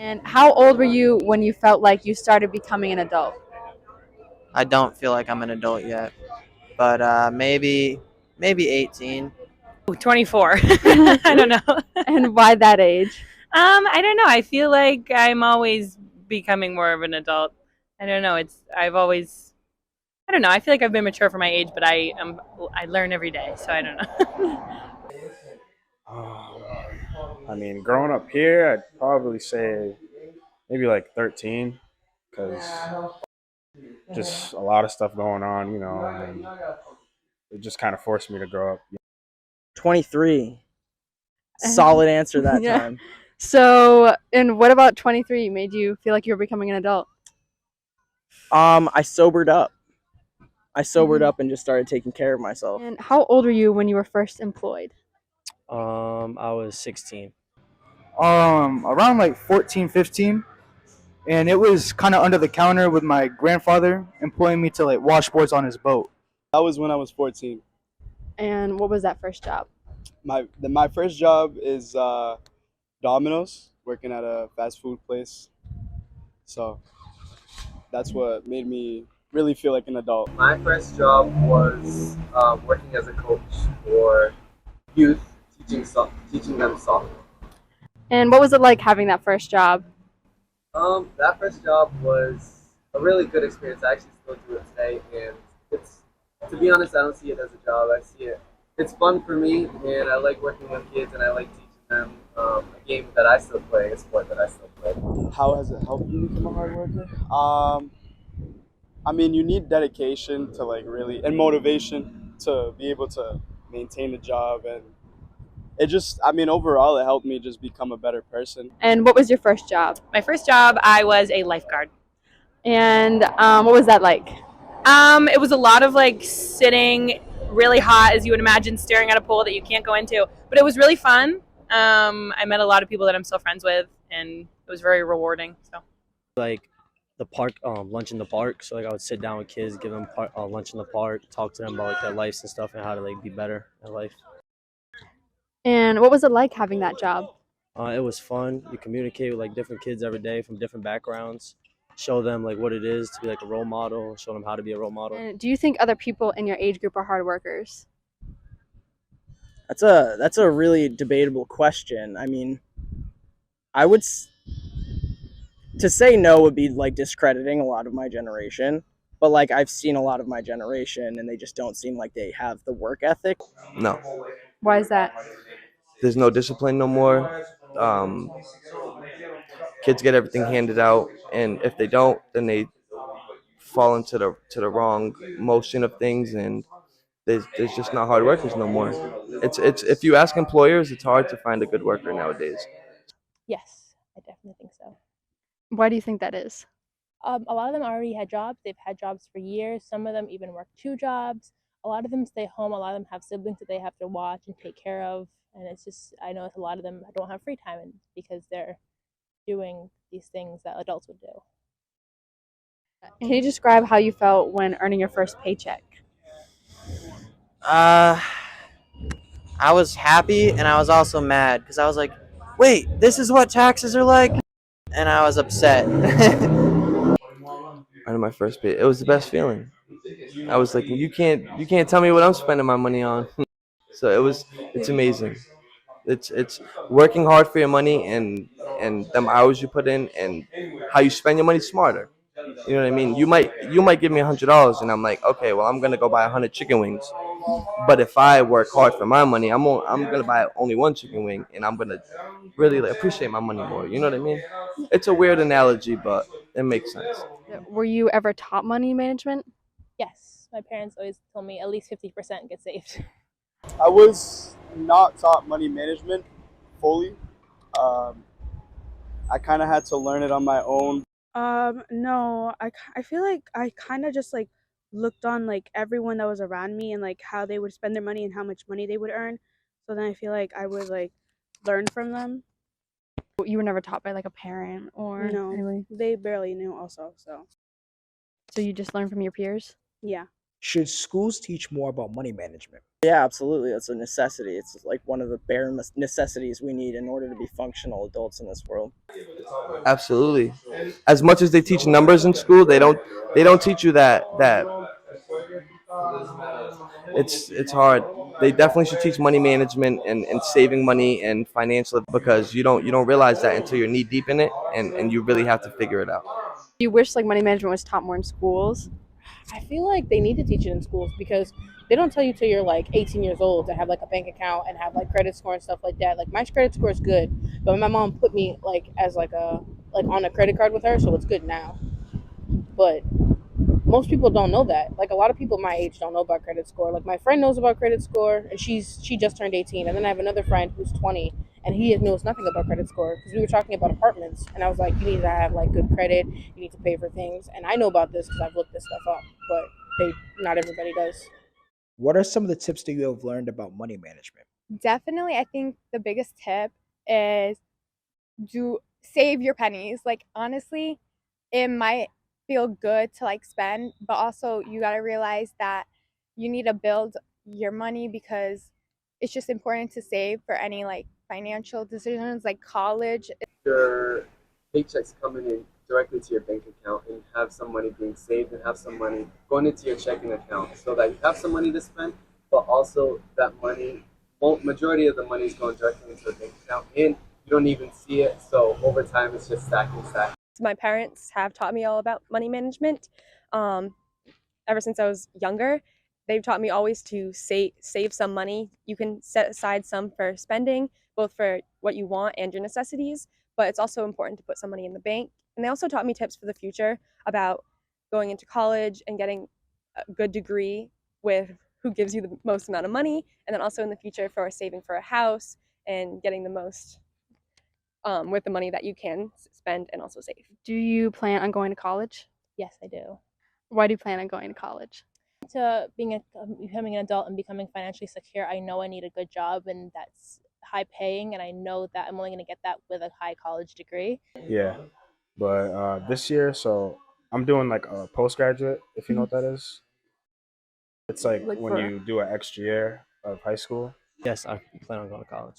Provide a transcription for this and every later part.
And how old were you when you felt like you started becoming an adult? I don't feel like I'm an adult yet, but maybe 18. 24. I don't know. And why that age? I don't know. I feel like I'm always becoming more of an adult. I don't know. I don't know. I feel like I've been mature for my age, but I learn every day, so I don't know. Um, I mean, growing up here, I'd probably say maybe like 13, because just a lot of stuff going on, and it just kind of forced me to grow up. 23. Solid answer that Yeah. time. So, and what about 23 made you feel like you were becoming an adult? I sobered up. I sobered Mhm. up and just started taking care of myself. And how old were you when you were first employed? I was 16. Around like 14, 15, and it was kind of under the counter with my grandfather employing me to like wash boards on his boat. That was when I was 14. And what was that first job? My first job is Domino's, working at a fast food place. So that's what made me really feel like an adult. My first job was working as a coach for youth, teaching them soccer. And what was it like having that first job? That first job was a really good experience. I actually still do it today, and it's, to be honest, I don't see it as a job. I see it. It's fun for me, and I like working with kids, and I like teaching them a game that I still play, a sport that I still play. How has it helped you become a hard worker? I mean, you need dedication to like really, and motivation to be able to maintain the job, and it just, I mean, overall, it helped me just become a better person. And what was your first job? My first job, I was a lifeguard. And what was that like? It was a lot of like sitting really hot, as you would imagine, staring at a pool that you can't go into. But it was really fun. I met a lot of people that I'm still friends with, and it was very rewarding. So, Like the park, lunch in the park. So like I would sit down with kids, give them lunch in the park, talk to them about like their lives and stuff and how to like be better in life. And what was it like having that job? It was fun. You communicate with like different kids every day from different backgrounds. Show them like what it is to be like a role model. Show them how to be a role model. And do you think other people in your age group are hard workers? That's a really debatable question. I mean, I would to say no would be like discrediting a lot of my generation. But like I've seen a lot of my generation, and they just don't seem like they have the work ethic. No, Why is that? there's no discipline no more. Um, Kids get everything handed out, and if they don't, then they fall into the wrong motion of things, and there's just not hard workers no more. It's if you ask employers, it's hard to find a good worker nowadays. Yes, I definitely think so. Why do you think that is? A lot of them already had jobs. They've had jobs for years. Some of them even work 2 jobs. A lot of them stay home. A lot of them have siblings that they have to watch and take care of. And it's just, I know a lot of them don't have free time because they're doing these things that adults would do. Can you describe how you felt when earning your first paycheck? I was happy and I was also mad because I was like, wait, this is what taxes are like? And I was upset. I know my first pay. It was the best feeling. I was like, you can't tell me what I'm spending my money on. So it's amazing. It's working hard for your money and them hours you put in and how you spend your money smarter. You know what I mean? You might give me $100 and I'm like, okay, well I'm gonna go buy 100 chicken wings. But if I work hard for my money, I'm gonna buy only one chicken wing and I'm gonna really like, appreciate my money more. You know what I mean? It's a weird analogy, but it makes sense. Were you ever taught money management? Yes, my parents always told me at least 50% get saved. I was not taught money management fully. I kind of had to learn it on my own. No, I feel like I kind of just like looked on like everyone that was around me and like how they would spend their money and how much money they would earn. So then I feel like I would like learn from them. You were never taught by like a parent or No, anybody? they barely knew also. So So you just learned from your peers? yeah. Should schools teach more about money management? Yeah, absolutely. That's a necessity. It's like one of the bare necessities we need in order to be functional adults in this world. Absolutely. As much as they teach numbers in school, they don't teach you that it's hard. They definitely should teach money management and saving money and financial, because you don't realize that until you're knee deep in it, and you really have to figure it out. You wish like money management was taught more in schools? I feel like they need to teach it in schools because they don't tell you till you're like 18 years old to have like a bank account and have like credit score and stuff like that. Like my credit score is good, but my mom put me like as like a like on a credit card with her, so it's good now. But most people don't know that. Like a lot of people my age don't know about credit score. Like my friend knows about credit score, and she just turned 18, and then I have another friend who's 20, and he knows nothing about credit score because we were talking about apartments, and I was like, you need to have like good credit, you need to pay for things, and I know about this because I've looked this stuff up, but not everybody does. What are some of the tips that you have learned about money management? Definitely, I think the biggest tip is do save your pennies. Like honestly, it might feel good to like spend, but also you got to realize that you need to build your money because it's just important to save for any like financial decisions like college. Your paychecks coming in directly to your bank account and have some money being saved and have some money going into your checking account so that you have some money to spend, but also that money, well, majority of the money is going directly into the bank account and you don't even see it. So over time, it's just stacking, stacking. My parents have taught me all about money management. Ever since I was younger, they've taught me always to save some money. You can set aside some for spending, both for what you want and your necessities, but it's also important to put some money in the bank. And they also taught me tips for the future about going into college and getting a good degree with who gives you the most amount of money, and then also in the future for saving for a house and getting the most with the money that you can spend and also save. Do you plan on going to college? Yes, I do. Why do you plan on going to college? To becoming an adult and becoming financially secure, I know I need a good job and that's high paying, and I know that I'm only going to get that with a high college degree. Yeah, but this year, so I'm doing like a postgraduate, if you know what that is. It's like Like when for you do an extra year of high school. Yes, I plan on going to college.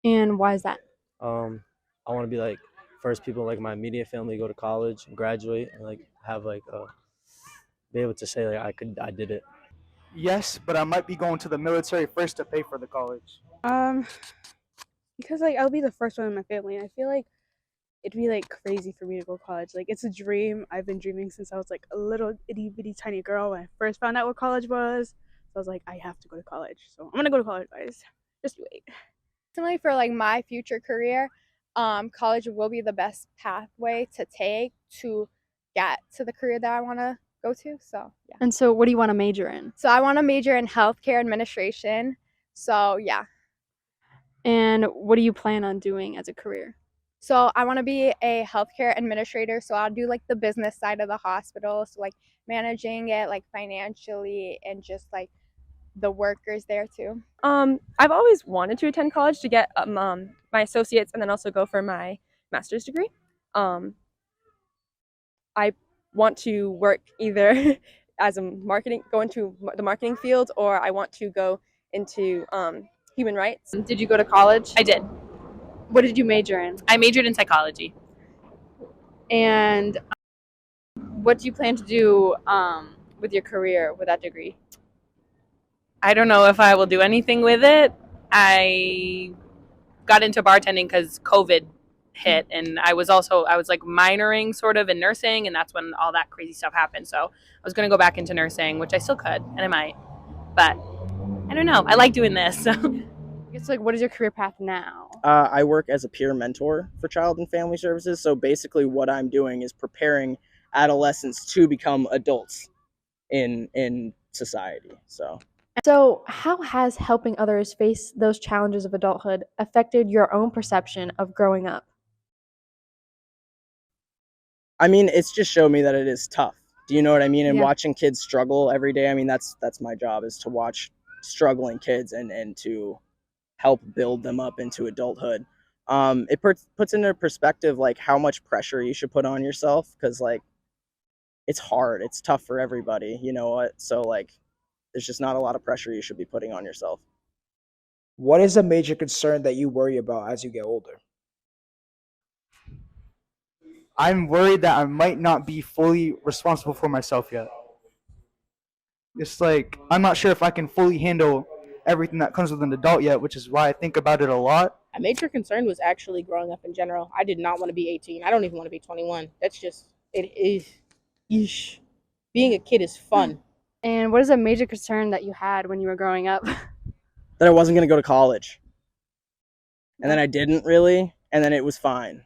and why is that? I want to be like first people like my immediate family go to college and graduate and like have like be able to say like I did it. Yes, but I might be going to the military first to pay for the college. Because like I'll be the first one in my family, and I feel like it'd be like crazy for me to go to college. Like it's a dream. I've been dreaming since I was like a little itty bitty tiny girl when I first found out what college was. So I was like, I have to go to college. So I'm gonna go to college, guys. Just wait. Personally, for like my future career, college will be the best pathway to take to get to the career that I want to go to. So yeah. And so what do you want to major in? So I want to major in healthcare administration. So yeah. And what do you plan on doing as a career? So I want to be a healthcare administrator. So I'll do like the business side of the hospital. So like managing it like financially and just like the workers there too. I've always wanted to attend college to get my associates and then also go for my master's degree. I want to work either as go into the marketing field, or I want to go into human rights. Did you go to college? I did. What did you major in? I majored in psychology. And what do you plan to do with your career with that degree? I don't know if I will do anything with it. I got into bartending because COVID hit, and I was like minoring sort of in nursing, and that's when all that crazy stuff happened. So I was going to go back into nursing, which I still could, and I might, but I don't know. I like doing this. So. It's like, what is your career path now? I work as a peer mentor for Child and Family Services. So basically, what I'm doing is preparing adolescents to become adults in society. So, how has helping others face those challenges of adulthood affected your own perception of growing up? I mean, it's just showed me that it is tough. Do you know what I mean? And Yeah. watching kids struggle every day. I mean, that's my job, is to watch struggling kids and to help build them up into adulthood. It puts into perspective like how much pressure you should put on yourself, because like it's hard. It's tough for everybody. You know what? So like, there's just not a lot of pressure you should be putting on yourself. What is a major concern that you worry about as you get older? I'm worried that I might not be fully responsible for myself yet. It's like I'm not sure if I can fully handle everything that comes with an adult yet, which is why I think about it a lot. A major concern was actually growing up in general. I did not want to be 18. I don't even want to be 21. That's just, it is, yeesh. Being a kid is fun. And what is a major concern that you had when you were growing up? That I wasn't going to go to college. And then I didn't really, and then it was fine.